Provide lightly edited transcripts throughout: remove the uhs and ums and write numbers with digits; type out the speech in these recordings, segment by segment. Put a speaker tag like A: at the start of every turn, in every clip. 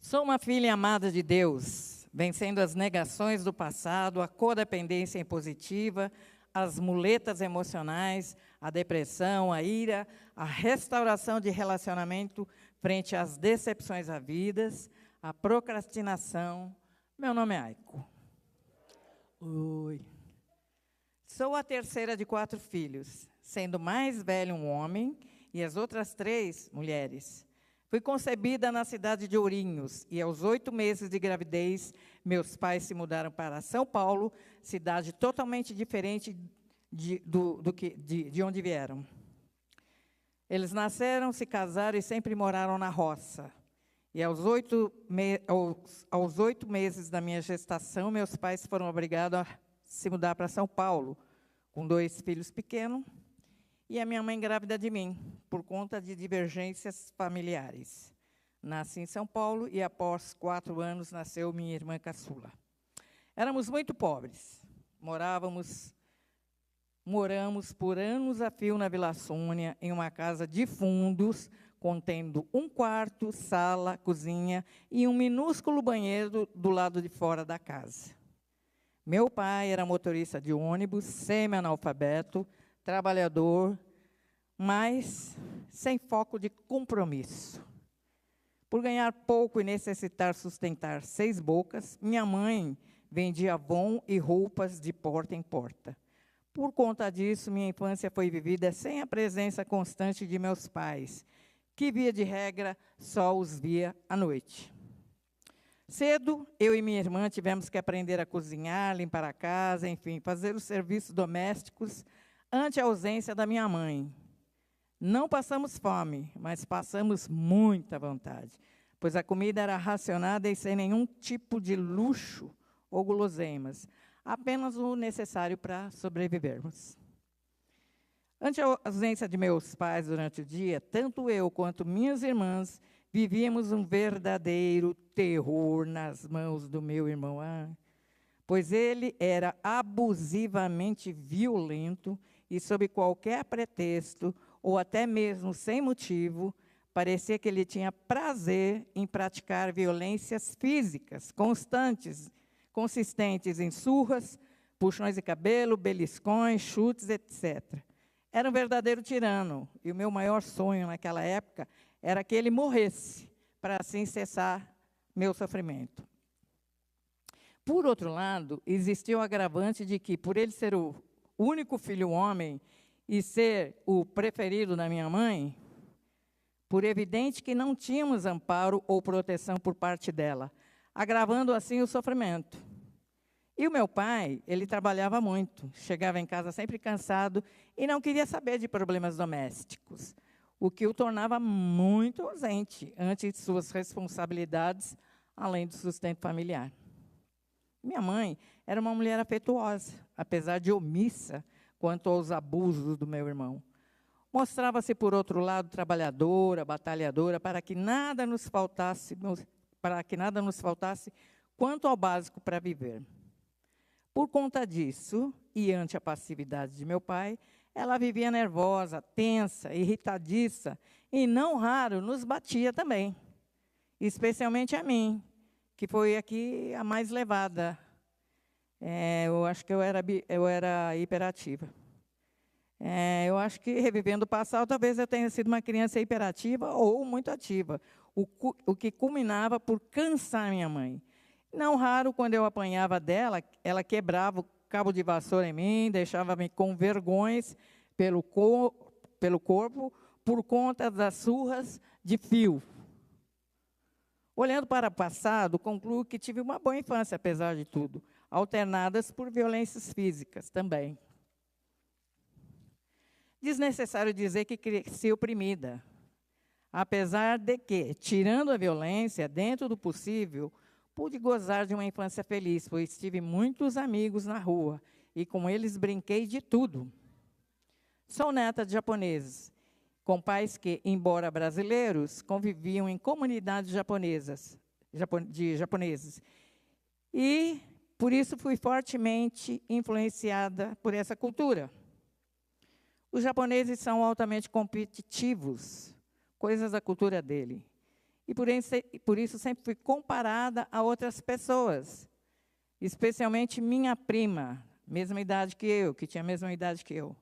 A: Sou uma filha amada de Deus, vencendo as negações do passado, a codependência impositiva, as muletas emocionais, a depressão, a ira, a restauração de relacionamento frente às decepções havidas, a procrastinação. Meu nome é Aiko. Oi. Sou a terceira de 4 filhos, sendo mais velho um homem e as outras 3 mulheres. Fui concebida na cidade de Ourinhos e, aos 8 meses de gravidez, meus pais se mudaram para São Paulo, cidade totalmente diferente de onde vieram. Eles nasceram, se casaram e sempre moraram na roça. E aos 8 meses da minha gestação, meus pais foram obrigados a se mudar para São Paulo, com 2 filhos pequenos, e a minha mãe grávida de mim, por conta de divergências familiares. Nasci em São Paulo e, após 4 anos, nasceu minha irmã caçula. Éramos muito pobres. Moramos por anos a fio na Vila Sônia, em uma casa de fundos, contendo um quarto, sala, cozinha e um minúsculo banheiro do lado de fora da casa. Meu pai era motorista de ônibus, semi-analfabeto, trabalhador, mas sem foco de compromisso. Por ganhar pouco e necessitar sustentar 6 bocas, minha mãe vendia Avon e roupas de porta em porta. Por conta disso, minha infância foi vivida sem a presença constante de meus pais, que, via de regra, só os via à noite. Cedo, eu e minha irmã tivemos que aprender a cozinhar, limpar a casa, enfim, fazer os serviços domésticos ante a ausência da minha mãe. Não passamos fome, mas passamos muita vontade, pois a comida era racionada e sem nenhum tipo de luxo ou guloseimas, apenas o necessário para sobrevivermos. Ante a ausência de meus pais durante o dia, tanto eu quanto minhas irmãs vivíamos um verdadeiro terror nas mãos do meu irmão, pois ele era abusivamente violento e, sob qualquer pretexto, ou até mesmo sem motivo, parecia que ele tinha prazer em praticar violências físicas consistentes em surras, puxões de cabelo, beliscões, chutes, etc. Era um verdadeiro tirano, e o meu maior sonho naquela época era que ele morresse, para assim cessar meu sofrimento. Por outro lado, existia o agravante de que, por ele ser o único filho homem e ser o preferido da minha mãe, por evidente que não tínhamos amparo ou proteção por parte dela, agravando assim o sofrimento. E o meu pai, ele trabalhava muito, chegava em casa sempre cansado e não queria saber de problemas domésticos, o que o tornava muito ausente ante de suas responsabilidades, além do sustento familiar. Minha mãe era uma mulher afetuosa, apesar de omissa quanto aos abusos do meu irmão. Mostrava-se, por outro lado, trabalhadora, batalhadora, para que nada nos faltasse quanto ao básico para viver. Por conta disso, e ante a passividade de meu pai, ela vivia nervosa, tensa, irritadiça, e não raro nos batia também, especialmente a mim, que foi aqui a mais levada. Eu acho que eu era hiperativa. Eu acho que, revivendo o passado, talvez eu tenha sido uma criança hiperativa ou muito ativa, o que culminava por cansar minha mãe. Não raro, quando eu apanhava dela, ela quebrava o cabo de vassoura em mim, deixava-me com vergões pelo corpo, por conta das surras de fio. Olhando para o passado, concluo que tive uma boa infância, apesar de tudo, alternadas por violências físicas também. Desnecessário dizer que cresci oprimida, apesar de que, tirando a violência, dentro do possível, pude gozar de uma infância feliz, pois tive muitos amigos na rua, e com eles brinquei de tudo. Sou neta de japoneses, com pais que, embora brasileiros, conviviam em comunidades de japoneses. E, por isso, fui fortemente influenciada por essa cultura. Os japoneses são altamente competitivos, coisas da cultura dele. e por isso sempre fui comparada a outras pessoas, especialmente minha prima, mesma idade que eu, que tinha a mesma idade que eu.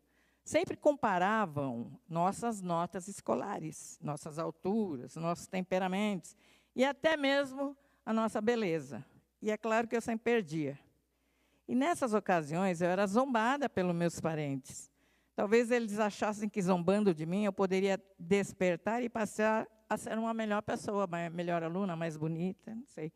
A: Sempre comparavam nossas notas escolares, nossas alturas, nossos temperamentos e até mesmo a nossa beleza. E é claro que eu sempre perdia. E nessas ocasiões eu era zombada pelos meus parentes. Talvez eles achassem que zombando de mim eu poderia despertar e passar a ser uma melhor pessoa, melhor aluna, mais bonita, não sei.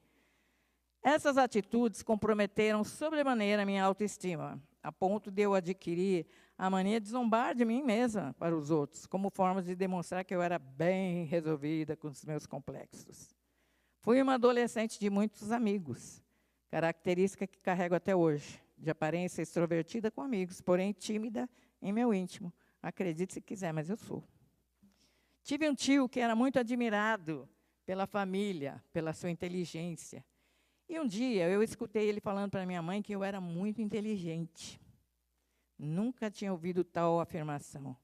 A: Essas atitudes comprometeram sobremaneira a minha autoestima, a ponto de eu adquirir a mania de zombar de mim mesma para os outros, como forma de demonstrar que eu era bem resolvida com os meus complexos. Fui uma adolescente de muitos amigos, característica que carrego até hoje, de aparência extrovertida com amigos, porém tímida em meu íntimo. Acredite se quiser, mas eu sou. Tive um tio que era muito admirado pela família, pela sua inteligência. E um dia eu escutei ele falando para minha mãe que eu era muito inteligente. Nunca tinha ouvido tal afirmação.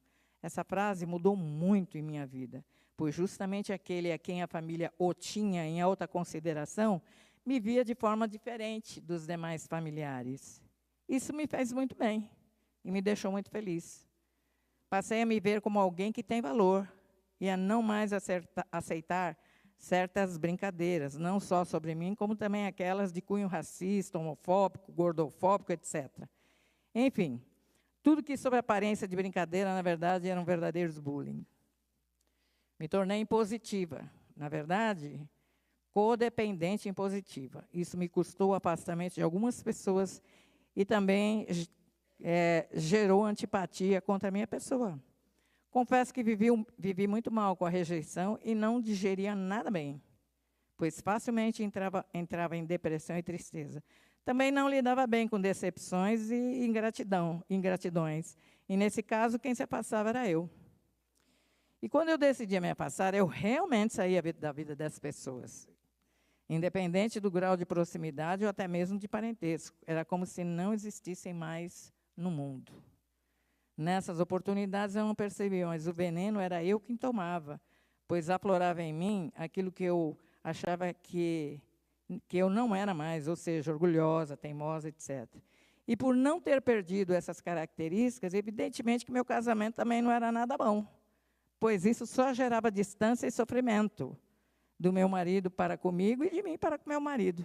A: Essa frase mudou muito em minha vida, pois justamente aquele a quem a família o tinha em alta consideração me via de forma diferente dos demais familiares. Isso me fez muito bem e me deixou muito feliz. Passei a me ver como alguém que tem valor e a não mais aceitar certas brincadeiras, não só sobre mim, como também aquelas de cunho racista, homofóbico, gordofóbico, etc. Enfim, tudo que sob aparência de brincadeira, na verdade, eram verdadeiros bullying. Me tornei impositiva. Na verdade, codependente impositiva. Isso me custou o afastamento de algumas pessoas e também gerou antipatia contra a minha pessoa. Confesso que vivi muito mal com a rejeição e não digeria nada bem, pois facilmente entrava em depressão e tristeza. Também não lidava bem com decepções e ingratidões. E, nesse caso, quem se afastava era eu. E, quando eu decidi me afastar, eu realmente saía da vida das pessoas, independente do grau de proximidade ou até mesmo de parentesco. Era como se não existissem mais no mundo. Nessas oportunidades eu não percebia, mas o veneno era eu quem tomava, pois aflorava em mim aquilo que eu achava que eu não era mais, ou seja, orgulhosa, teimosa, etc. E por não ter perdido essas características, evidentemente que meu casamento também não era nada bom, pois isso só gerava distância e sofrimento do meu marido para comigo e de mim para com meu marido.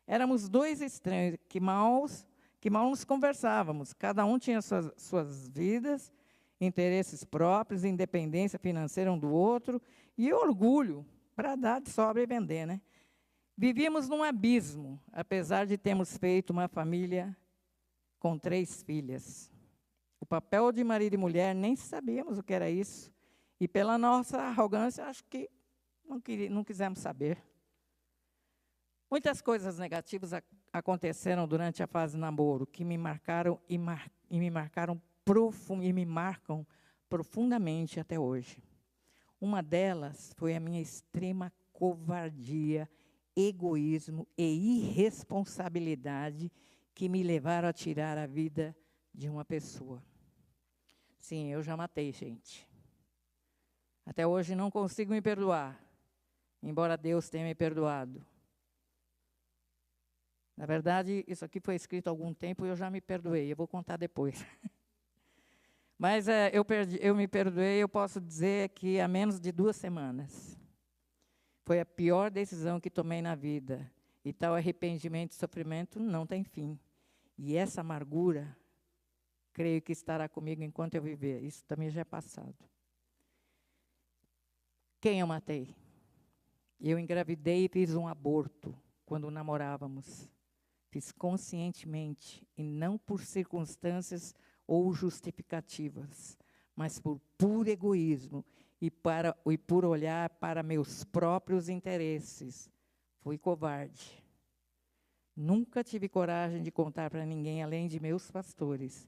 A: Éramos dois estranhos que mal nos conversávamos. Cada um tinha suas vidas, interesses próprios, independência financeira um do outro e orgulho para dar de sobra e vender, né? Vivíamos num abismo, apesar de termos feito uma família com 3 filhas. O papel de marido e mulher, nem sabíamos o que era isso. E pela nossa arrogância, acho que não quisemos saber. Muitas coisas negativas aconteceram durante a fase de namoro, que me marcaram e me marcam profundamente até hoje. Uma delas foi a minha extrema covardia, egoísmo e irresponsabilidade que me levaram a tirar a vida de uma pessoa. Sim, eu já matei gente. Até hoje não consigo me perdoar, embora Deus tenha me perdoado. Na verdade, isso aqui foi escrito há algum tempo e eu já me perdoei. Eu vou contar depois. Mas eu me perdoei, eu posso dizer que há menos de 2 semanas. Foi a pior decisão que tomei na vida. E tal arrependimento e sofrimento não tem fim. E essa amargura, creio que estará comigo enquanto eu viver. Isso também já é passado. Quem eu matei? Eu engravidei e fiz um aborto quando namorávamos. Fiz conscientemente e não por circunstâncias ou justificativas, mas por puro egoísmo e por olhar para meus próprios interesses. Fui covarde. Nunca tive coragem de contar para ninguém, além de meus pastores.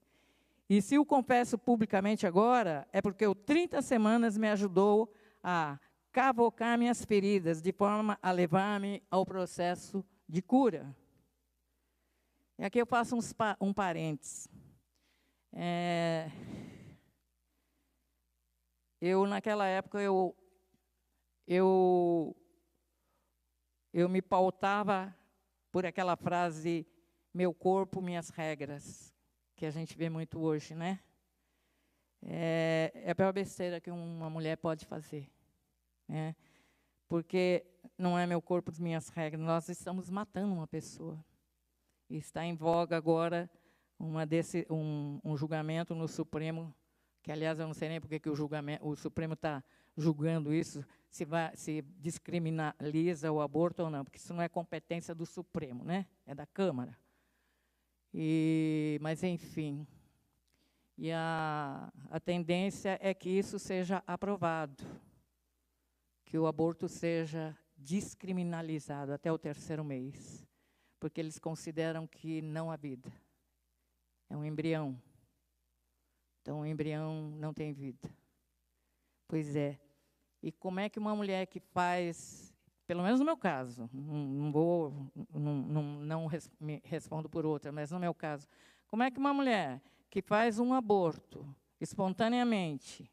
A: E se o confesso publicamente agora, é porque o 30 semanas me ajudou a cavocar minhas feridas, de forma a levar-me ao processo de cura. E aqui eu faço um parênteses. Naquela época, eu eu me pautava por aquela frase, meu corpo, minhas regras, que a gente vê muito hoje, né? É a pior besteira que uma mulher pode fazer, né? Porque não é meu corpo, minhas regras, nós estamos matando uma pessoa. E está em voga agora um julgamento no Supremo, que, aliás, eu não sei nem por que o Supremo está julgando isso, se descriminaliza o aborto ou não, porque isso não é competência do Supremo, né? É da Câmara. Mas, enfim, e a tendência é que isso seja aprovado, que o aborto seja descriminalizado até o 3º mês, porque eles consideram que não há vida. É um embrião. Então, o embrião não tem vida. Pois é. E como é que uma mulher que faz, pelo menos no meu caso, não me respondo por outra, mas no meu caso, como é que uma mulher que faz um aborto espontaneamente,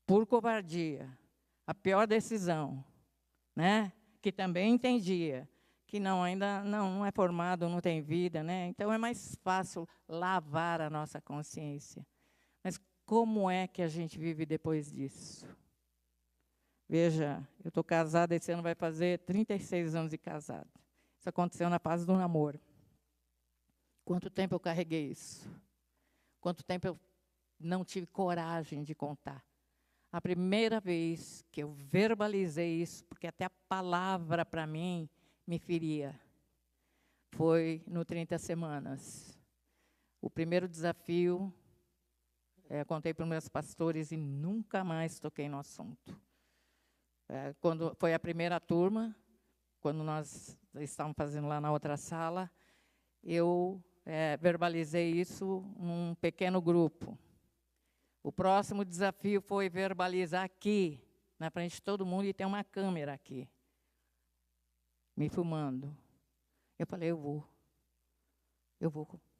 A: por covardia, a pior decisão, né? Que também entendia que ainda não é formado, não tem vida, né? Então é mais fácil lavar a nossa consciência. Mas como é que a gente vive depois disso? Veja, eu estou casada, esse ano vai fazer 36 anos de casada. Isso aconteceu na fase do namoro. Quanto tempo eu carreguei isso? Quanto tempo eu não tive coragem de contar? A primeira vez que eu verbalizei isso, porque até a palavra para mim me feria, foi no 30 semanas. O primeiro desafio, contei para os meus pastores e nunca mais toquei no assunto. Quando foi a primeira turma, quando nós estávamos fazendo lá na outra sala, eu verbalizei isso num pequeno grupo. O próximo desafio foi verbalizar aqui, na frente de todo mundo, e tem uma câmera aqui, me filmando. Eu falei, eu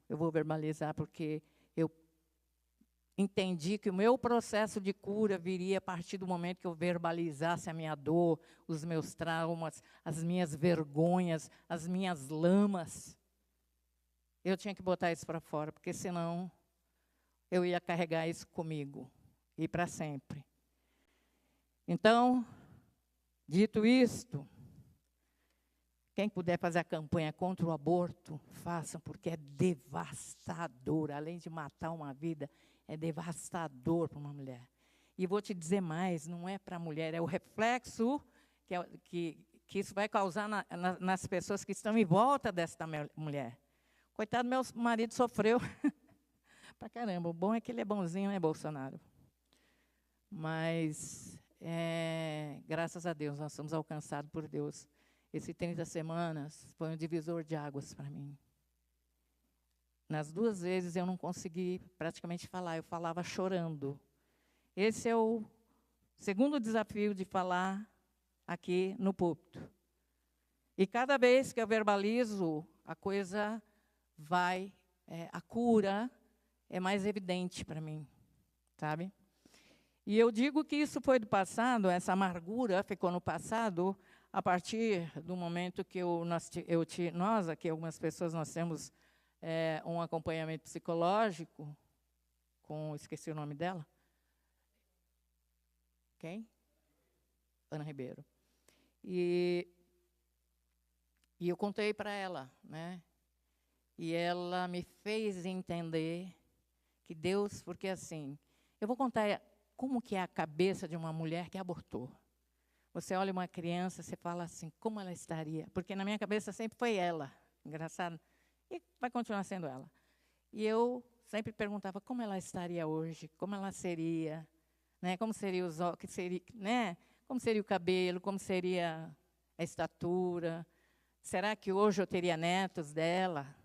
A: vou verbalizar, porque eu entendi que o meu processo de cura viria a partir do momento que eu verbalizasse a minha dor, os meus traumas, as minhas vergonhas, as minhas lamas. Eu tinha que botar isso para fora, porque senão eu ia carregar isso comigo, e para sempre. Então, dito isto, quem puder fazer a campanha contra o aborto, façam, porque é devastador. Além de matar uma vida, é devastador para uma mulher. E vou te dizer mais, não é para a mulher, é o reflexo que isso vai causar nas pessoas que estão em volta desta mulher. Coitado, meu marido sofreu pra caramba. O bom é que ele é bonzinho, né, Bolsonaro? Mas, graças a Deus, nós somos alcançados por Deus. Esses 30 semanas foi um divisor de águas para mim. Nas 2 vezes eu não consegui praticamente falar, eu falava chorando. Esse é o segundo desafio de falar aqui no púlpito. E cada vez que eu verbalizo, a coisa vai, a cura é mais evidente para mim, sabe? E eu digo que isso foi do passado, essa amargura ficou no passado, a partir do momento que nós aqui, algumas pessoas, nós temos um acompanhamento psicológico, esqueci o nome dela. Quem? Ana Ribeiro. E eu contei para ela, né? E ela me fez entender que Deus, porque assim, eu vou contar como que é a cabeça de uma mulher que abortou. Você olha uma criança, você fala assim, como ela estaria? Porque na minha cabeça sempre foi ela, engraçado, e vai continuar sendo ela. E eu sempre perguntava como ela estaria hoje, como ela seria, né? Como seria os olhos, né? Como seria o cabelo, como seria a estatura. Será que hoje eu teria netos dela,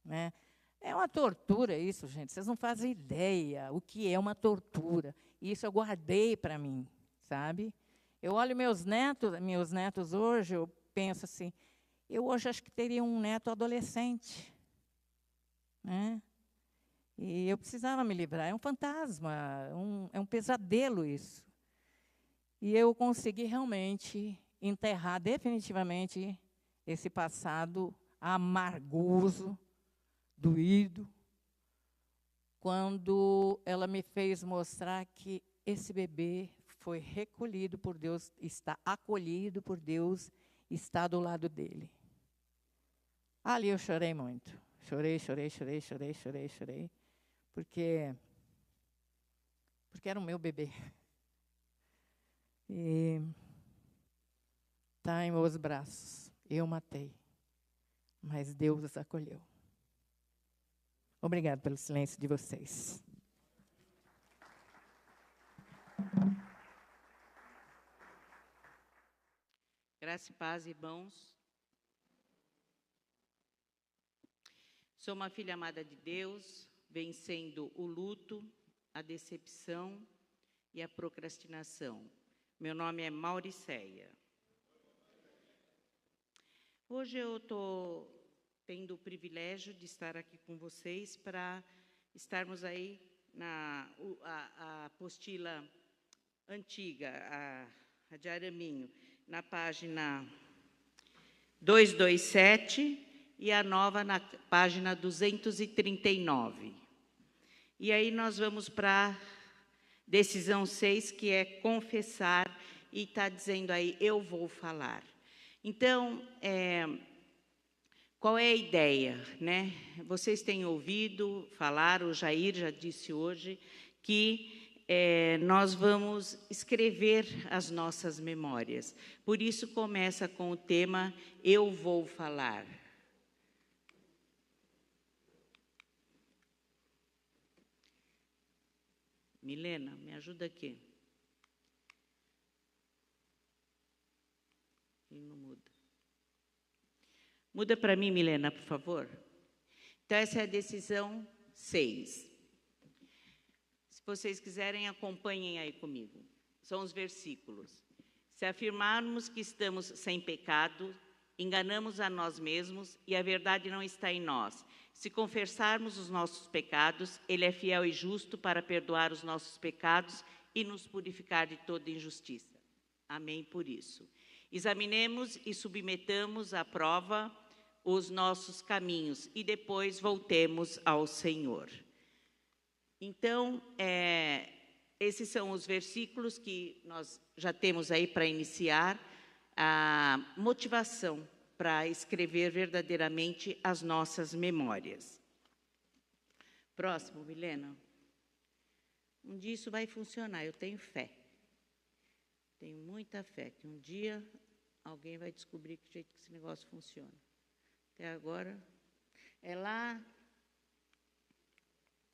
A: né? É uma tortura isso, gente. Vocês não fazem ideia o que é uma tortura. E isso eu guardei para mim, sabe? Eu olho meus netos hoje, eu penso assim, eu hoje acho que teria um neto adolescente, né? E eu precisava me livrar. É um fantasma, é um pesadelo isso. E eu consegui realmente enterrar definitivamente esse passado amargoso, doído, quando ela me fez mostrar que esse bebê foi recolhido por Deus, está acolhido por Deus, está do lado dele. Ali eu chorei muito. Chorei, porque era o meu bebê. E está em meus braços. Eu matei, mas Deus os acolheu. Obrigado pelo silêncio de vocês.
B: Graça e paz, irmãos. Sou uma filha amada de Deus, vencendo o luto, a decepção e a procrastinação. Meu nome é Mauriceia. Hoje eu estou tendo o privilégio de estar aqui com vocês para estarmos aí na a apostila antiga, a de Araminho, na página 227 e a nova na página 239. E aí nós vamos para a decisão 6, que é confessar, e está dizendo aí, eu vou falar. Então, qual é a ideia, né? Vocês têm ouvido falar, o Jair já disse hoje, que nós vamos escrever as nossas memórias. Por isso começa com o tema Eu Vou Falar. Milena, me ajuda aqui. Ele não muda. Muda para mim, Milena, por favor. Então, essa é a decisão 6. Se vocês quiserem, acompanhem aí comigo. São os versículos. Se afirmarmos que estamos sem pecado, enganamos a nós mesmos e a verdade não está em nós. Se confessarmos os nossos pecados, Ele é fiel e justo para perdoar os nossos pecados e nos purificar de toda injustiça. Amém por isso. Examinemos e submetamos à prova os nossos caminhos e depois voltemos ao Senhor. Então, esses são os versículos que nós já temos aí para iniciar a motivação para escrever verdadeiramente as nossas memórias. Próximo, Milena. Um dia isso vai funcionar, eu tenho fé. Tenho muita fé que um dia alguém vai descobrir que jeito que esse negócio funciona. Até agora, é lá,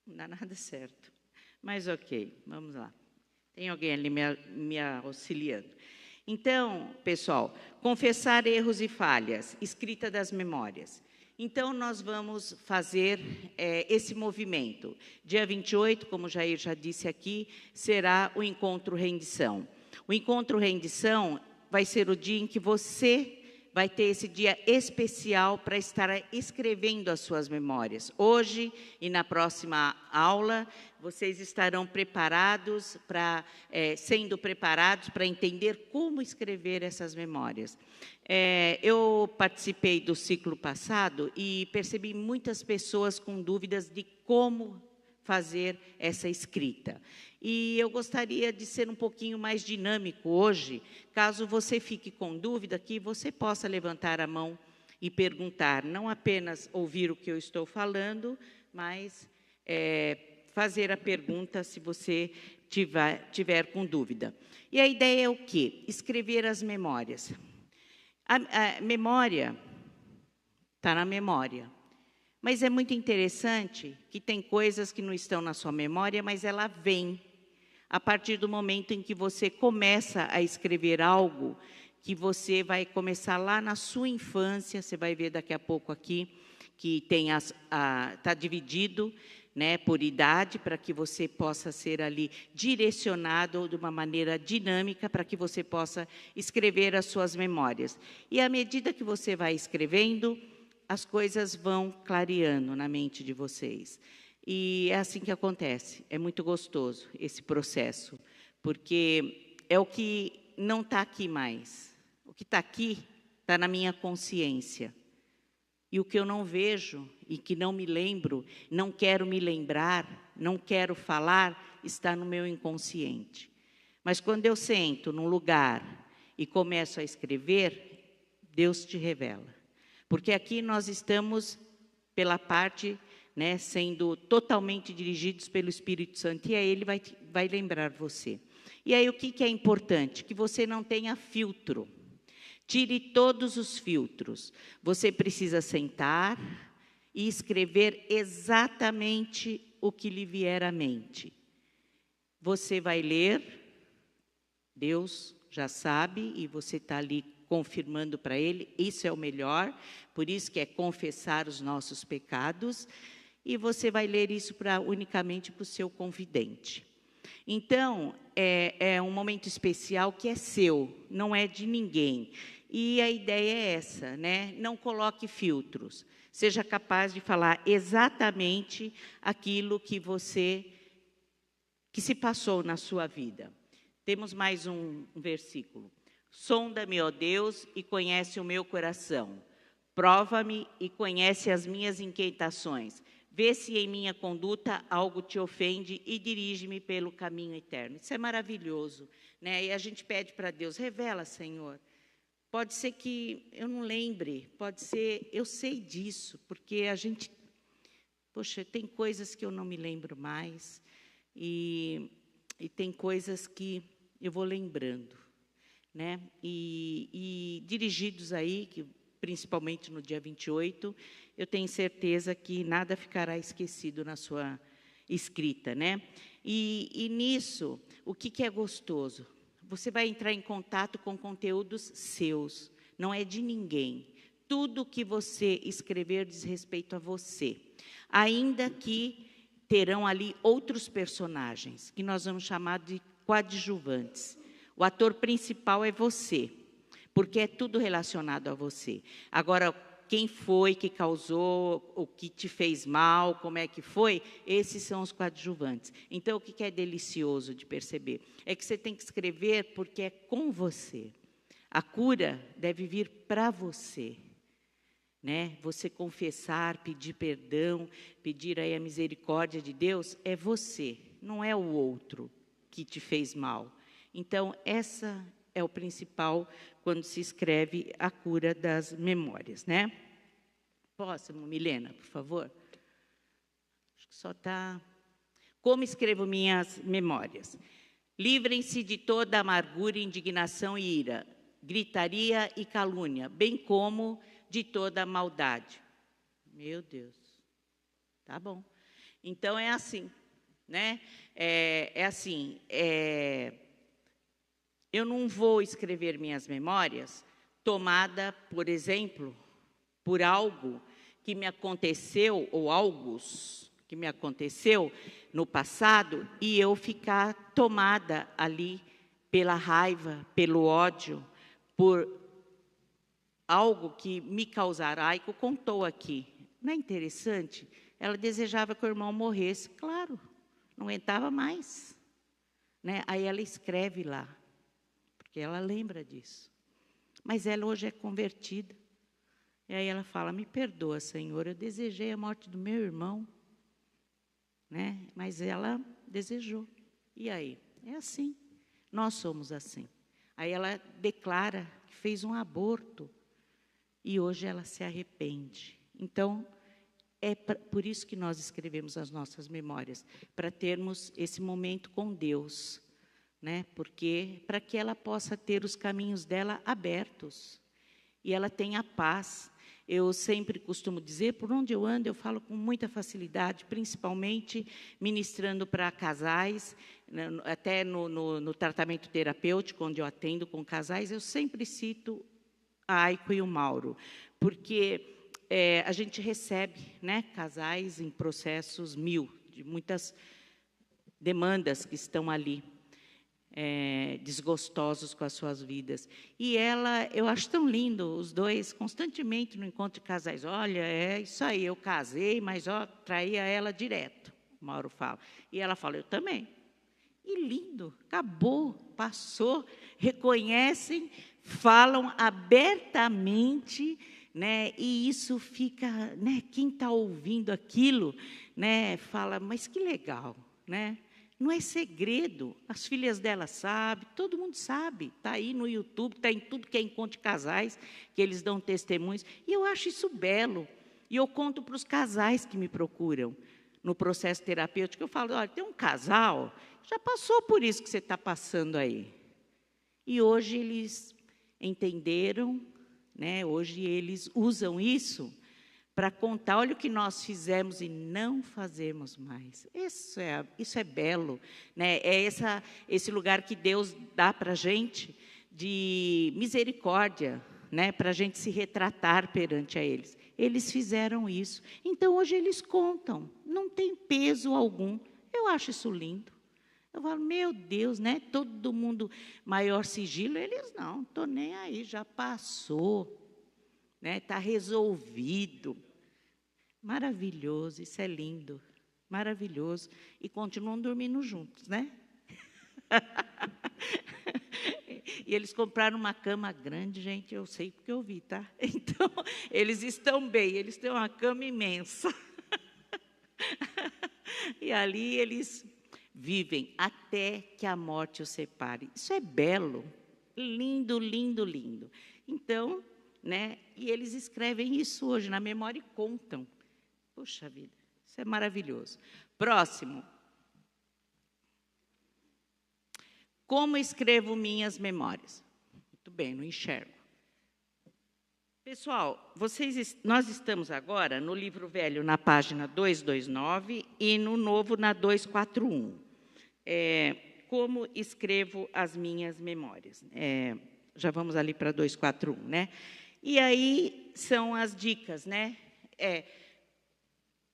B: não dá nada certo. Mas ok, vamos lá. Tem alguém ali me auxiliando. Então, pessoal, confessar erros e falhas, escrita das memórias. Então, nós vamos fazer esse movimento. Dia 28, como o Jair já disse aqui, será o Encontro Rendição. O Encontro Rendição vai ser o dia em que você vai ter esse dia especial para estar escrevendo as suas memórias. Hoje e na próxima aula, vocês estarão preparados sendo preparados para entender como escrever essas memórias. Eu participei do ciclo passado e percebi muitas pessoas com dúvidas de como fazer essa escrita. E eu gostaria de ser um pouquinho mais dinâmico hoje, caso você fique com dúvida, que você possa levantar a mão e perguntar, não apenas ouvir o que eu estou falando, mas fazer a pergunta se você tiver com dúvida. E a ideia é o quê? Escrever as memórias. A memória está na memória. Mas é muito interessante que tem coisas que não estão na sua memória, mas ela vem a partir do momento em que você começa a escrever algo que você vai começar lá na sua infância. Você vai ver daqui a pouco aqui que está dividido, né, por idade, para que você possa ser ali direcionado de uma maneira dinâmica para que você possa escrever as suas memórias. E à medida que você vai escrevendo, as coisas vão clareando na mente de vocês. E é assim que acontece. É muito gostoso esse processo, porque é o que não está aqui mais. O que está aqui está na minha consciência. E o que eu não vejo e que não me lembro, não quero me lembrar, não quero falar, está no meu inconsciente. Mas quando eu sento num lugar e começo a escrever, Deus te revela. Porque aqui nós estamos pela parte, né, sendo totalmente dirigidos pelo Espírito Santo, e aí Ele vai lembrar você. E aí o que é importante? Que você não tenha filtro. Tire todos os filtros. Você precisa sentar e escrever exatamente o que lhe vier à mente. Você vai ler, Deus já sabe, e você está ali confirmando para Ele, isso é o melhor, por isso que é confessar os nossos pecados, e você vai ler isso unicamente para o seu confidente. Então, é um momento especial que é seu, não é de ninguém. E a ideia é essa, né? Não coloque filtros. Seja capaz de falar exatamente aquilo que se passou na sua vida. Temos mais um versículo. Sonda-me, ó Deus, e conhece o meu coração. Prova-me e conhece as minhas inquietações. Vê se em minha conduta algo te ofende e dirige-me pelo caminho eterno. Isso é maravilhoso, né? E a gente pede para Deus, revela, Senhor. Pode ser que eu não lembre, pode ser, eu sei disso, porque a gente, poxa, tem coisas que eu não me lembro mais, e tem coisas que eu vou lembrando, né? E dirigidos aí, que principalmente no dia 28, eu tenho certeza que nada ficará esquecido na sua escrita, né? E nisso, o que é gostoso? Você vai entrar em contato com conteúdos seus, não é de ninguém. Tudo que você escrever diz respeito a você. Ainda que terão ali outros personagens, que nós vamos chamar de coadjuvantes. O ator principal é você, porque é tudo relacionado a você. Agora, quem foi que causou, o que te fez mal, como é que foi, esses são os coadjuvantes. Então, o que é delicioso de perceber? É que você tem que escrever porque é com você. A cura deve vir para você, né? Você confessar, pedir perdão, pedir aí a misericórdia de Deus, é você, não é o outro que te fez mal. Então, essa é o principal quando se escreve a cura das memórias, né? Próximo, Milena, por favor. Acho que só está... Como escrevo minhas memórias? Livrem-se de toda amargura, indignação e ira, gritaria e calúnia, bem como de toda maldade. Meu Deus. Tá bom. Então, é assim, né? Eu não vou escrever minhas memórias tomada, por exemplo, por algo que me aconteceu, ou algos que me aconteceu no passado, e eu ficar tomada ali pela raiva, pelo ódio, por algo que me causara. A Aiko contou aqui. Não é interessante? Ela desejava que o irmão morresse. Claro, não aguentava mais, né? Aí ela escreve lá, porque ela lembra disso. Mas ela hoje é convertida. E aí ela fala, me perdoa, Senhor, eu desejei a morte do meu irmão, né? Mas ela desejou. E aí? É assim. Nós somos assim. Aí ela declara que fez um aborto. E hoje ela se arrepende. Então, é por isso que nós escrevemos as nossas memórias, para termos esse momento com Deus, né? Porque para que ela possa ter os caminhos dela abertos e ela tenha paz. Eu sempre costumo dizer, por onde eu ando, eu falo com muita facilidade, principalmente ministrando para casais, até no tratamento terapêutico, onde eu atendo com casais, eu sempre cito a Aiko e o Mauro, porque a gente recebe, né, casais em processos 1000, de muitas demandas que estão ali, desgostosos com as suas vidas. E eu acho tão lindo, os dois, constantemente no encontro de casais. Olha, é isso aí, eu casei, mas traía ela direto, o Mauro fala. E ela fala, eu também. E lindo, acabou, passou, reconhecem, falam abertamente, né? E isso fica, né? Quem está ouvindo aquilo, né? Fala, mas que legal, né? Não é segredo, as filhas dela sabem, todo mundo sabe, está aí no YouTube, está em tudo que é encontro de casais, que eles dão testemunhos, e eu acho isso belo. E eu conto para os casais que me procuram no processo terapêutico, eu falo, olha, tem um casal, já passou por isso que você está passando aí. E hoje eles entenderam, né? Hoje eles usam isso para contar, olha o que nós fizemos e não fazemos mais. Isso é belo, né? É esse lugar que Deus dá para a gente de misericórdia, né? Para a gente se retratar perante a eles. Eles fizeram isso. Então, hoje eles contam, não tem peso algum. Eu acho isso lindo. Eu falo, meu Deus, né? Todo mundo maior sigilo, eles não, estou nem aí, já passou, né? Está resolvido. Maravilhoso, isso é lindo, maravilhoso. E continuam dormindo juntos, né? E eles compraram uma cama grande, gente, eu sei porque eu vi, tá? Então, eles estão bem, eles têm uma cama imensa. E ali eles vivem até que a morte os separe. Isso é belo, lindo, lindo, lindo. Então, né, e eles escrevem isso hoje na memória e contam. Puxa vida, isso é maravilhoso. Próximo. Como escrevo minhas memórias? Muito bem, não enxergo. Pessoal, nós estamos agora no livro velho na página 229 e no novo na 241. Como escrevo as minhas memórias? Já vamos ali para 241, né? E aí são as dicas, né?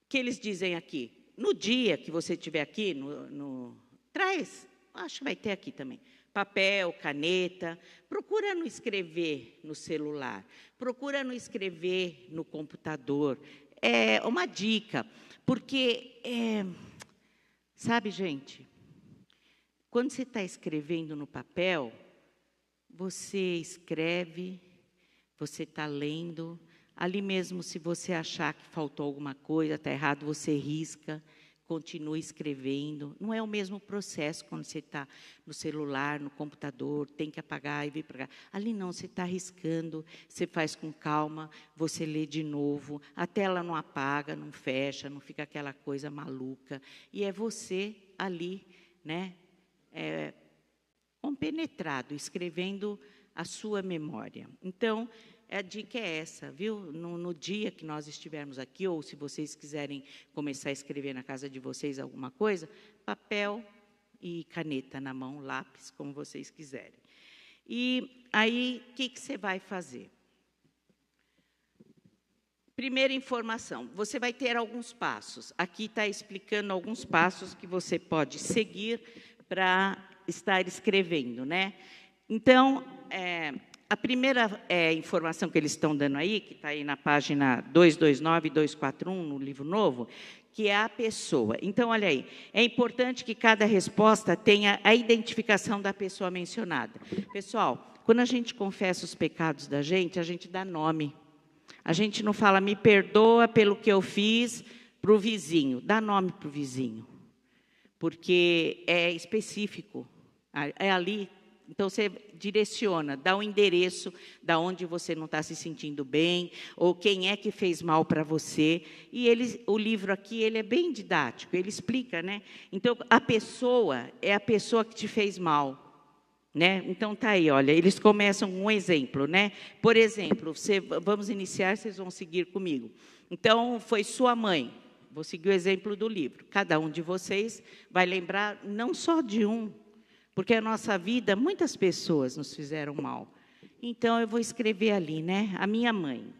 B: Que eles dizem aqui. No dia que você estiver aqui, traz, acho que vai ter aqui também, papel, caneta, procura não escrever no celular, procura não escrever no computador. É uma dica, porque, sabe, gente, quando você está escrevendo no papel, você escreve, você está lendo, ali mesmo, se você achar que faltou alguma coisa, está errado, você risca, continua escrevendo. Não é o mesmo processo quando você está no celular, no computador, tem que apagar e vir para cá. Ali não, você está riscando, você faz com calma, você lê de novo, a tela não apaga, não fecha, não fica aquela coisa maluca. E é você ali, né, compenetrado, escrevendo a sua memória. Então, a dica é essa, viu? No dia que nós estivermos aqui, ou se vocês quiserem começar a escrever na casa de vocês alguma coisa, papel e caneta na mão, lápis, como vocês quiserem. E aí, o que você vai fazer? Primeira informação, você vai ter alguns passos. Aqui está explicando alguns passos que você pode seguir para estar escrevendo, né? Então, a primeira informação que eles estão dando aí, que está aí na página 229 e 241, no livro novo, que é a pessoa. Então, olha aí, é importante que cada resposta tenha a identificação da pessoa mencionada. Pessoal, quando a gente confessa os pecados da gente, a gente dá nome. A gente não fala, me perdoa pelo que eu fiz para o vizinho. Dá nome para o vizinho, porque é específico. É ali. Então, você direciona, dá o endereço da onde você não está se sentindo bem, ou quem é que fez mal para você. E o livro aqui ele é bem didático, ele explica, né? Então, a pessoa é a pessoa que te fez mal, né? Então, está aí, olha, eles começam com um exemplo, né? Por exemplo, vamos iniciar, vocês vão seguir comigo. Então, foi sua mãe. Vou seguir o exemplo do livro. Cada um de vocês vai lembrar não só de um, porque a nossa vida, muitas pessoas nos fizeram mal. Então, eu vou escrever ali, né? A minha mãe.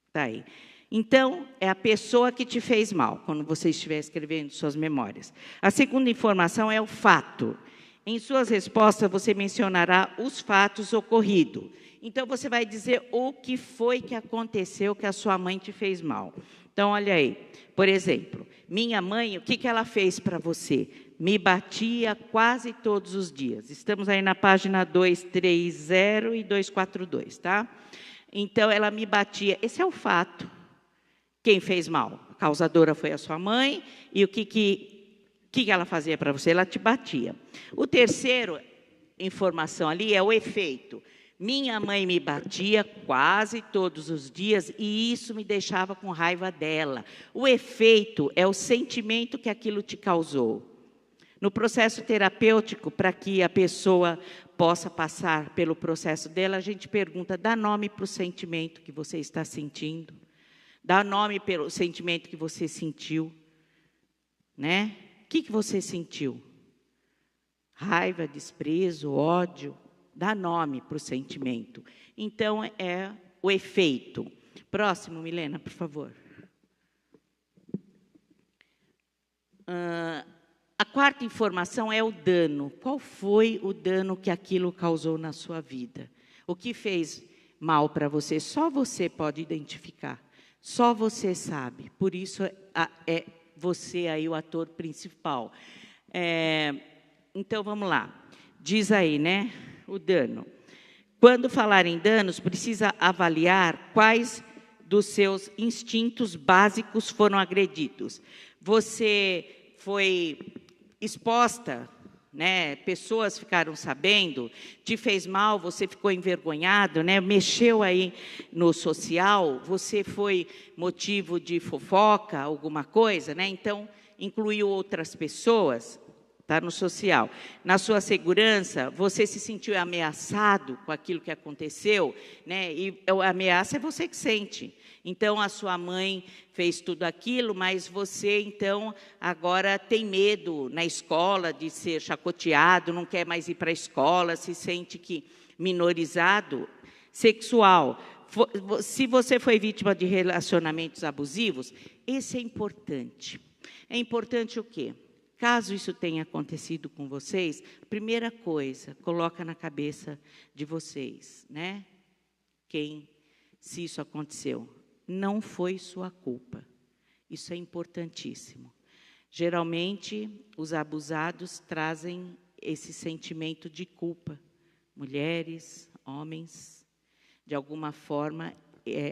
B: Está aí. Então, é a pessoa que te fez mal, quando você estiver escrevendo suas memórias. A segunda informação é o fato. Em suas respostas, você mencionará os fatos ocorridos. Então, você vai dizer o que foi que aconteceu que a sua mãe te fez mal. Então, olha aí. Por exemplo, minha mãe, o que ela fez para você? me batia quase todos os dias. Estamos aí na página 230 e 242, tá? Então, ela me batia. Esse é o fato. Quem fez mal? A causadora foi a sua mãe, e o que ela fazia para você? Ela te batia. O terceiro informação ali é o efeito. Minha mãe me batia quase todos os dias, e isso me deixava com raiva dela. O efeito é o sentimento que aquilo te causou. No processo terapêutico, para que a pessoa possa passar pelo processo dela, a gente pergunta, dá nome para o sentimento que você está sentindo, dá nome para o sentimento que você sentiu, né? O que você sentiu? Raiva, desprezo, ódio? Dá nome para o sentimento. Então, é o efeito. Próximo, Milena, por favor. A quarta informação é o dano. Qual foi o dano que aquilo causou na sua vida? O que fez mal para você? Só você pode identificar. Só você sabe. Por isso, é você aí o ator principal. Então, vamos lá. Diz aí, né? O dano. Quando falar em danos, precisa avaliar quais dos seus instintos básicos foram agredidos. Você foi exposta, né? Pessoas ficaram sabendo, te fez mal, você ficou envergonhado, né? Mexeu aí no social, você foi motivo de fofoca, alguma coisa, né? Então, incluiu outras pessoas, tá? No social. Na sua segurança, você se sentiu ameaçado com aquilo que aconteceu, né? E a ameaça é você que sente. Então, a sua mãe fez tudo aquilo, mas você, então, agora tem medo na escola de ser chacoteado, não quer mais ir para a escola, se sente que minorizado. Sexual. Se você foi vítima de relacionamentos abusivos, esse é importante. É importante o quê? Caso isso tenha acontecido com vocês, primeira coisa, coloca na cabeça de vocês, né? Se isso aconteceu. Não foi sua culpa. Isso é importantíssimo. Geralmente, os abusados trazem esse sentimento de culpa. Mulheres, homens, de alguma forma,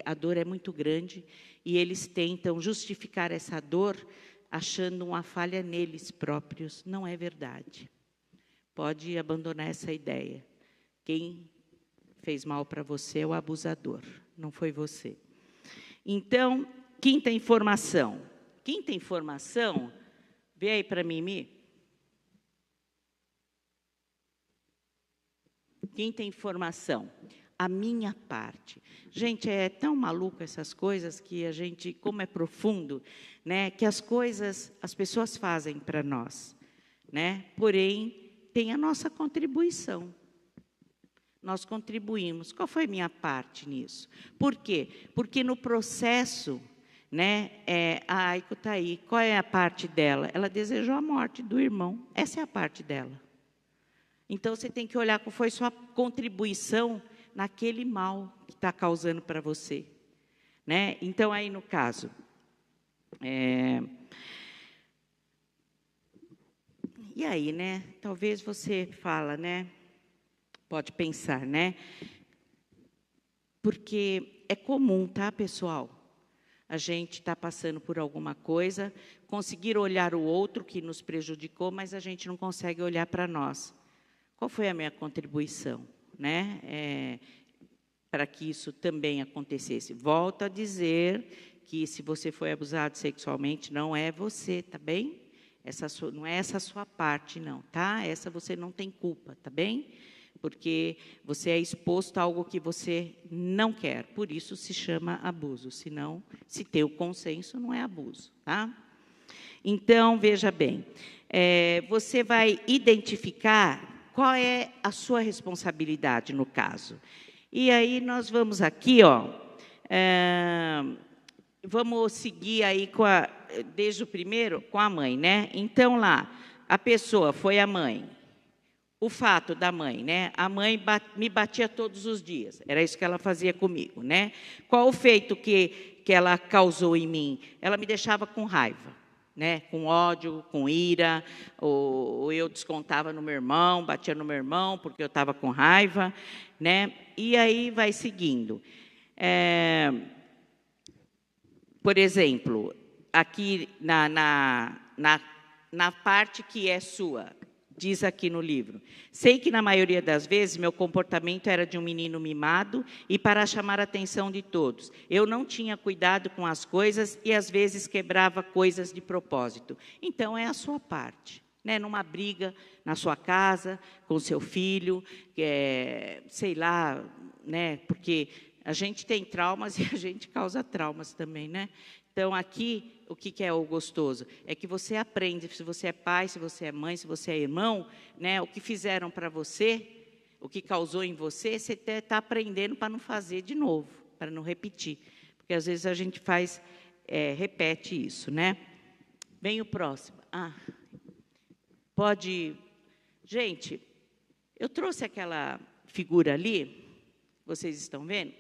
B: a dor é muito grande e eles tentam justificar essa dor achando uma falha neles próprios. Não é verdade. Pode abandonar essa ideia. Quem fez mal para você é o abusador, não foi você. Então, quinta informação. Quinta informação, vê aí para mim, Mi. Quinta informação, a minha parte. Gente, é tão maluco essas coisas que a gente, como é profundo, né, que as pessoas fazem para nós, né? Porém, tem a nossa contribuição. Nós contribuímos. Qual foi a minha parte nisso? Por quê? Porque no processo, né, a Aiko está aí. Qual é a parte dela? Ela desejou a morte do irmão. Essa é a parte dela. Então, você tem que olhar qual foi sua contribuição naquele mal que está causando para você. Né? Então, aí no caso... E aí, né? Talvez você fala, né? Pode pensar, né? Porque é comum, tá, pessoal? A gente está passando por alguma coisa, conseguir olhar o outro que nos prejudicou, mas a gente não consegue olhar para nós. Qual foi a minha contribuição, né? Para que isso também acontecesse. Volto a dizer que se você foi abusado sexualmente, não é você, tá bem? Não é essa a sua parte, não, tá? Essa você não tem culpa, tá bem? Porque você é exposto a algo que você não quer. Por isso se chama abuso. Senão, se tem o consenso, não é abuso. Tá? Então, veja bem, você vai identificar qual é a sua responsabilidade no caso. E aí nós vamos aqui, ó, vamos seguir aí desde o primeiro, com a mãe, né? Então, lá, a pessoa foi a mãe. O fato da mãe, né? A mãe me batia todos os dias. Era isso que ela fazia comigo, né? Qual o feito que ela causou em mim? Ela me deixava com raiva, né? Com ódio, com ira, ou eu descontava no meu irmão, batia no meu irmão porque eu estava com raiva, né? E aí vai seguindo. Por exemplo, aqui na parte que é sua, diz aqui no livro: sei que na maioria das vezes meu comportamento era de um menino mimado e para chamar a atenção de todos. Eu não tinha cuidado com as coisas e às vezes quebrava coisas de propósito. Então é a sua parte, né? Numa briga na sua casa, com seu filho, sei lá, né? Porque a gente tem traumas e a gente causa traumas também, né? Então, aqui, o que é o gostoso? É que você aprende, se você é pai, se você é mãe, se você é irmão, né? O que fizeram para você, o que causou em você, você está aprendendo para não fazer de novo, para não repetir. Porque, às vezes, a gente repete isso, né? Vem o próximo. Pode... Gente, eu trouxe aquela figura ali, vocês estão vendo?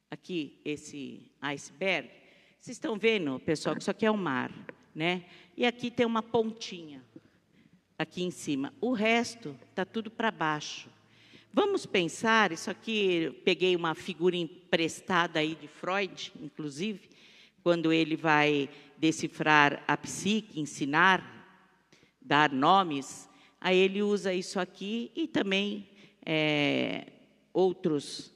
B: Aqui, esse iceberg. Vocês estão vendo, pessoal, que isso aqui é o mar, né? E aqui tem uma pontinha, aqui em cima. O resto está tudo para baixo. Vamos pensar, isso aqui, peguei uma figura emprestada aí de Freud, inclusive, quando ele vai decifrar a psique, ensinar, dar nomes, aí ele usa isso aqui e também outros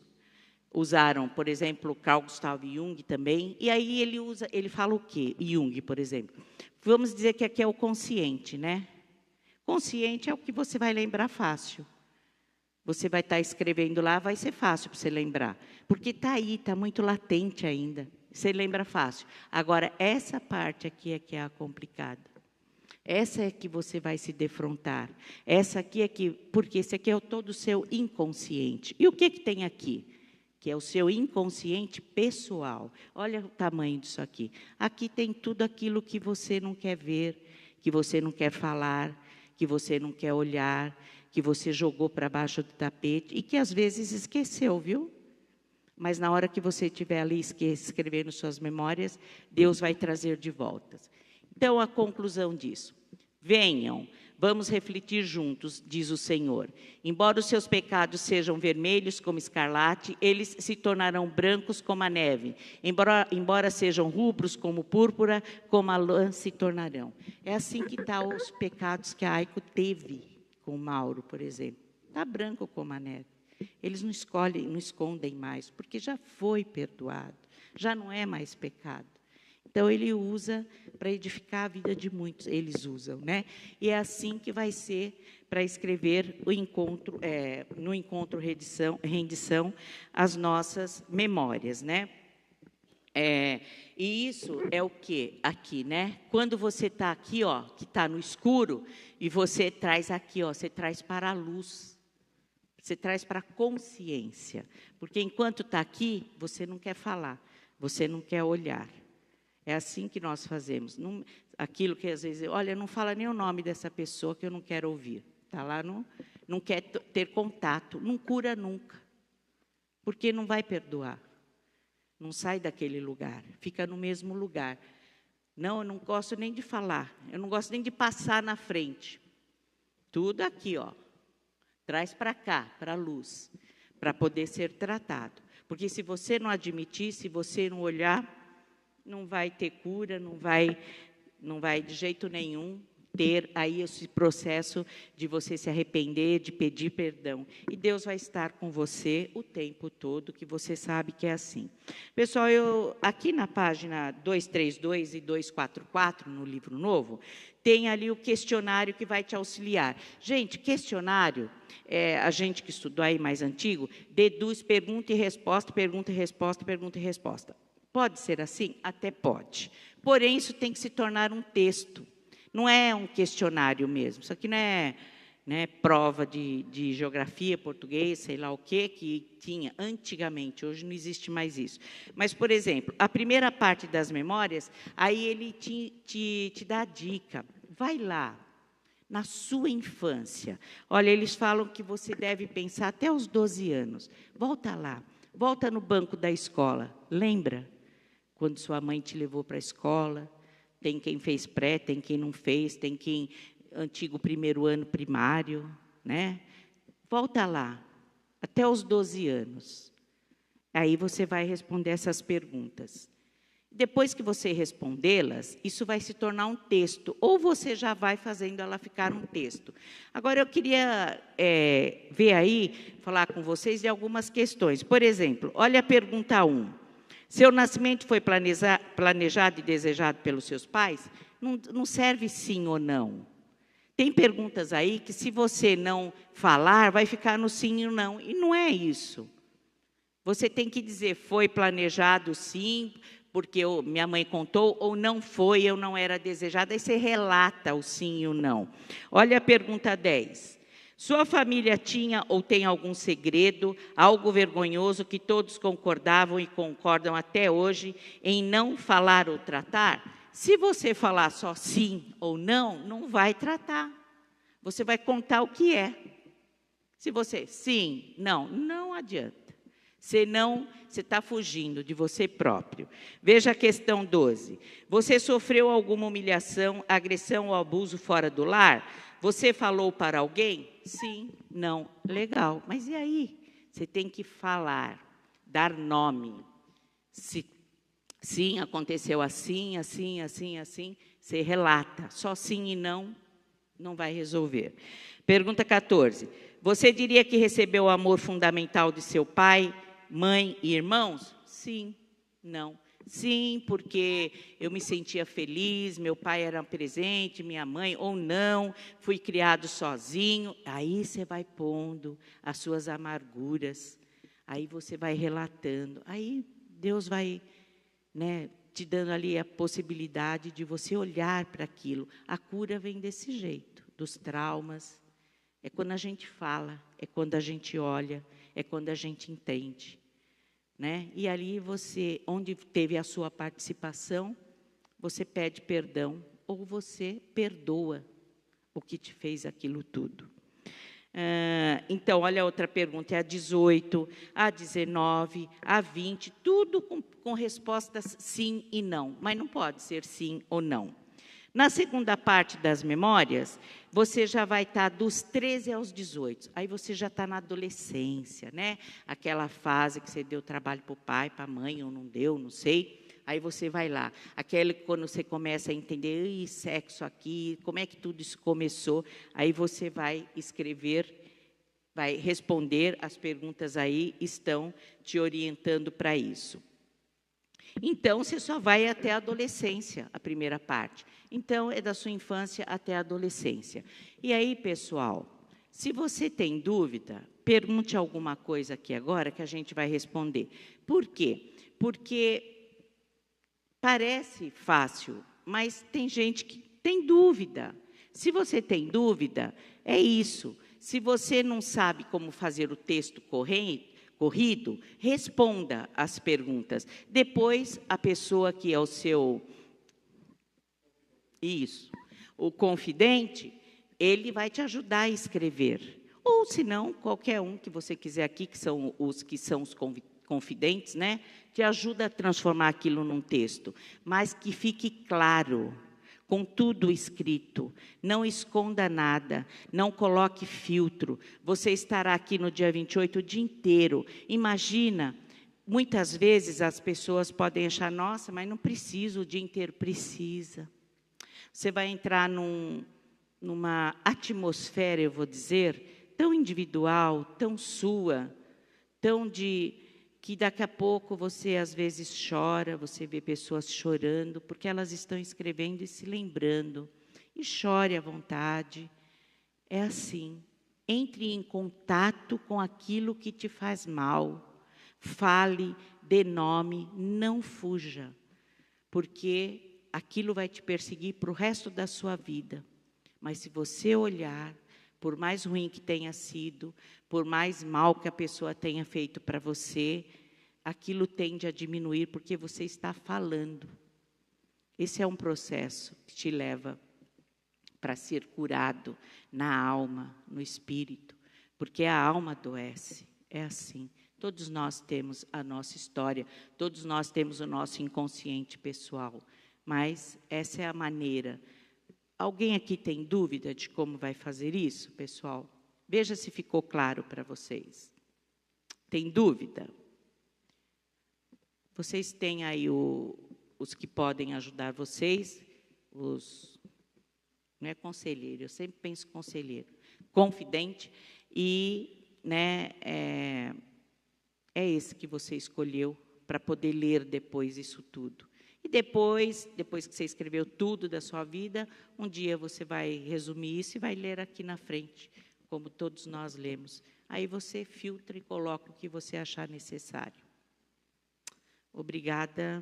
B: usaram, por exemplo, Carl Gustav Jung também, e aí ele fala o quê? Jung, por exemplo. Vamos dizer que aqui é o consciente, né? Consciente é o que você vai lembrar fácil. Você vai estar escrevendo lá, vai ser fácil para você lembrar, porque está aí, está muito latente ainda. Você lembra fácil. Agora, essa parte aqui é que é a complicada. Essa é que você vai se defrontar. Essa aqui é que... Porque esse aqui é todo o seu inconsciente. E o que tem aqui? Que é o seu inconsciente pessoal. Olha o tamanho disso aqui. Aqui tem tudo aquilo que você não quer ver, que você não quer falar, que você não quer olhar, que você jogou para baixo do tapete e que às vezes esqueceu, viu? Mas na hora que você estiver ali escrevendo suas memórias, Deus vai trazer de volta. Então, a conclusão disso. Venham, vamos refletir juntos, diz o Senhor. Embora os seus pecados sejam vermelhos como escarlate, eles se tornarão brancos como a neve. Embora sejam rubros como púrpura, como a lã se tornarão. É assim que estão os pecados que a Aiko teve com o Mauro, por exemplo. Está branco como a neve. Eles não escondem mais, porque já foi perdoado. Já não é mais pecado. Então, ele usa para edificar a vida de muitos. Eles usam, né? E é assim que vai ser para escrever o encontro, no encontro rendição, as nossas memórias, né? E isso é o quê? Aqui, né? Quando você está aqui, ó, que está no escuro, e você traz aqui, ó, você traz para a luz. Você traz para a consciência. Porque enquanto está aqui, você não quer falar, você não quer olhar. É assim que nós fazemos. Aquilo que às vezes, olha, não fala nem o nome dessa pessoa que eu não quero ouvir. Está lá, não quer ter contato, não cura nunca. Porque não vai perdoar. Não sai daquele lugar, fica no mesmo lugar. Não, eu não gosto nem de falar, eu não gosto nem de passar na frente. Tudo aqui, ó. Traz para cá, para a luz, para poder ser tratado. Porque se você não admitir, se você não olhar, não vai ter cura, não vai de jeito nenhum ter aí esse processo de você se arrepender, de pedir perdão. E Deus vai estar com você o tempo todo, que você sabe que é assim. Pessoal, aqui na página 232 e 244, no livro novo, tem ali o questionário que vai te auxiliar. Gente, questionário, a gente que estudou aí mais antigo, deduz pergunta e resposta, pergunta e resposta, pergunta e resposta. Pode ser assim? Até pode. Porém, isso tem que se tornar um texto. Não é um questionário mesmo. Isso aqui não é, né, prova de geografia, português, sei lá o quê, que tinha antigamente. Hoje não existe mais isso. Mas, por exemplo, a primeira parte das memórias, aí ele te dá a dica. Vai lá, na sua infância. Olha, eles falam que você deve pensar até os 12 anos. Volta lá. Volta no banco da escola. Lembra? quando sua mãe te levou para a escola. Tem quem fez pré, tem quem não fez, tem quem antigo primeiro ano primário, né? Volta lá, até os 12 anos. Aí você vai responder essas perguntas. Depois que você respondê-las, isso vai se tornar um texto, ou você já vai fazendo ela ficar um texto. Agora, eu queria ver aí, falar com vocês de algumas questões. Por exemplo, olha a pergunta 1. Seu nascimento foi planejado e desejado pelos seus pais? Não serve sim ou não. Tem perguntas aí que, se você não falar, vai ficar no sim ou não. E não é isso. Você tem que dizer, foi planejado sim, porque minha mãe contou, ou não foi, eu não era desejada. Aí você relata o sim e o não. Olha a pergunta 10. Sua família tinha ou tem algum segredo, algo vergonhoso que todos concordavam e concordam até hoje em não falar ou tratar? Se você falar só sim ou não, não vai tratar. Você vai contar o que é. Se você, sim, não adianta. Senão, você está fugindo de você próprio. Veja a questão 12. Você sofreu alguma humilhação, agressão ou abuso fora do lar? Você falou para alguém? Sim, não. Legal. Mas e aí? Você tem que falar, dar nome. Sim, aconteceu assim, assim, assim, assim. Você relata. Só sim e não vai resolver. Pergunta 14. Você diria que recebeu o amor fundamental de seu pai, mãe e irmãos? Sim, não. Sim, porque eu me sentia feliz, meu pai era presente, minha mãe, ou não, fui criado sozinho. Aí você vai pondo as suas amarguras, aí você vai relatando, aí Deus vai, né, te dando ali a possibilidade de você olhar para aquilo. A cura vem desse jeito, dos traumas. É quando a gente fala, é quando a gente olha, é quando a gente entende. Né? E ali você, onde teve a sua participação, você pede perdão ou você perdoa o que te fez aquilo tudo. Então, olha a outra pergunta, é a 18, a 19, a 20, tudo com respostas sim e não, mas não pode ser sim ou não. Na segunda parte das memórias, você já vai estar dos 13 aos 18. Aí você já está na adolescência, né? Aquela fase que você deu trabalho para o pai, para a mãe, ou não deu, não sei. Aí você vai lá. Aquele quando você começa a entender, sexo aqui, como é que tudo isso começou. Aí você vai escrever, vai responder, as perguntas aí estão te orientando para isso. Então, você só vai até a adolescência, a primeira parte. Então, é da sua infância até a adolescência. E aí, pessoal, se você tem dúvida, pergunte alguma coisa aqui agora que a gente vai responder. Por quê? Porque parece fácil, mas tem gente que tem dúvida. Se você tem dúvida, é isso. Se você não sabe como fazer o texto corrido, responda as perguntas. Depois, a pessoa que é o seu... o confidente, ele vai te ajudar a escrever. Ou, se não, qualquer um que você quiser aqui, que são os confidentes, né? Te ajuda a transformar aquilo num texto. Mas que fique claro, com tudo escrito. Não esconda nada, não coloque filtro. Você estará aqui no dia 28 o dia inteiro. Imagina, muitas vezes as pessoas podem achar, nossa, mas não precisa o dia inteiro. Precisa. Você vai entrar numa atmosfera, eu vou dizer, tão individual, tão sua, tão que daqui a pouco você, às vezes, chora, você vê pessoas chorando, porque elas estão escrevendo e se lembrando. E chore à vontade. É assim. Entre em contato com aquilo que te faz mal. Fale, dê nome, não fuja. Porque aquilo vai te perseguir para o resto da sua vida. Mas se você olhar, por mais ruim que tenha sido, por mais mal que a pessoa tenha feito para você, aquilo tende a diminuir porque você está falando. Esse é um processo que te leva para ser curado na alma, no espírito, porque a alma adoece, é assim. Todos nós temos a nossa história, todos nós temos o nosso inconsciente pessoal, mas essa é a maneira. Alguém aqui tem dúvida de como vai fazer isso, pessoal? Veja se ficou claro para vocês. Tem dúvida? Vocês têm aí os que podem ajudar vocês, não é conselheiro, eu sempre penso conselheiro, confidente, e né, é esse que você escolheu para poder ler depois isso tudo. E depois que você escreveu tudo da sua vida, um dia você vai resumir isso e vai ler aqui na frente, como todos nós lemos. Aí você filtra e coloca o que você achar necessário. Obrigada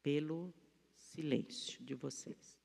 B: pelo silêncio de vocês.